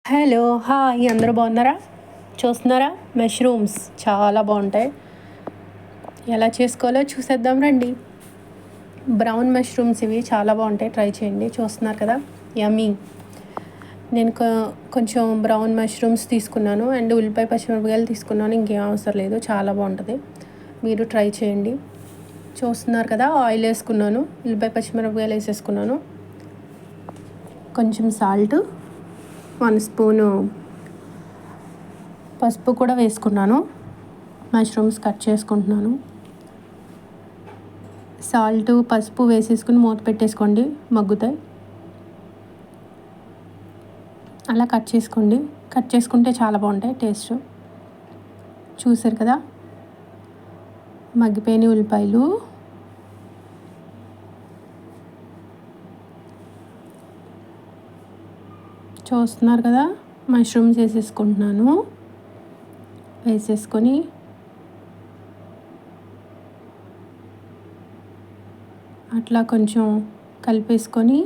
Hello! Hi! అందరూ బాగున్నారా? చూస్తున్నారా? మష్రూమ్స్ చాలా బాగుంటాయి. ఎలా చేసుకోవాలో చూసేద్దాం రండి. బ్రౌన్ మష్రూమ్స్ ఇవి చాలా బాగుంటాయి. ట్రై చేయండి. చూస్తున్నారు కదా, యమ్మీ. నేను కొంచెం బ్రౌన్ మష్రూమ్స్ తీసుకున్నాను అండ్ ఉల్లిపాయ పచ్చిమిరపకాయలు తీసుకున్నాను. ఇంకేం అవసరం లేదు, చాలా బాగుంటుంది. మీరు ట్రై చేయండి. చూస్తున్నారు కదా, ఆయిల్ వేసుకున్నాను, ఉల్లిపాయ పచ్చిమిరపకాయలు వేసేసుకున్నాను, కొంచెం సాల్ట్, 1 స్పూను పసుపు కూడా వేసుకున్నాను. మష్రూమ్స్ కట్ చేసుకుంటున్నాను. సాల్ట్, పసుపు వేసేసుకుని మూత పెట్టేసుకోండి, మగ్గుతాయి. అలా కట్ చేసుకోండి. కట్ చేసుకుంటే చాలా బాగుంటాయి టేస్ట్. చూసారు కదా, మగ్గిపోయిన ఉల్లిపాయలు. చూస్తున్నారు కదా, మష్రూమ్స్ వేసేసుకుంటున్నాను. వేసేసుకొని అట్లా కొంచెం కలిపేసుకొని,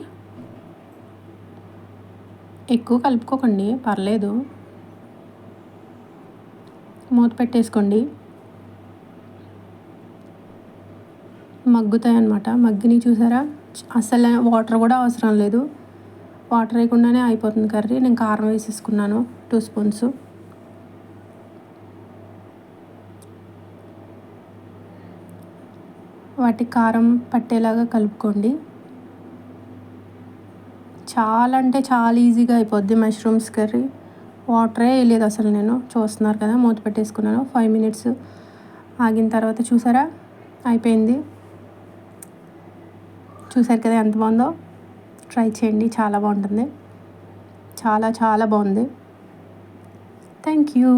ఎక్కువ కలుపుకోకండి, పర్లేదు, మూత పెట్టేసుకోండి. మగ్గుతాయి అన్నమాట. మగ్గిని చూసారా, అసలు వాటర్ కూడా అవసరం లేదు, వాటర్ వేయకుండానే అయిపోతుంది కర్రీ. నేను కారం వేసేసుకున్నాను 2 స్పూన్స్. వాటి కారం పట్టేలాగా కలుపుకోండి. చాలా అంటే చాలా ఈజీగా అయిపోద్ది మష్రూమ్స్ కర్రీ. వాటరే వేయలేదు అసలు నేను. చూస్తున్నారు కదా, మూత పెట్టేసుకున్నాను. 5 మినిట్స్ ఆగిన తర్వాత చూసారా, అయిపోయింది. చూసారు కదా ఎంత బాగుందో. ట్రై చేయండి, చాలా బాగుంటుంది. చాలా చాలా బాగుంది. Thank you.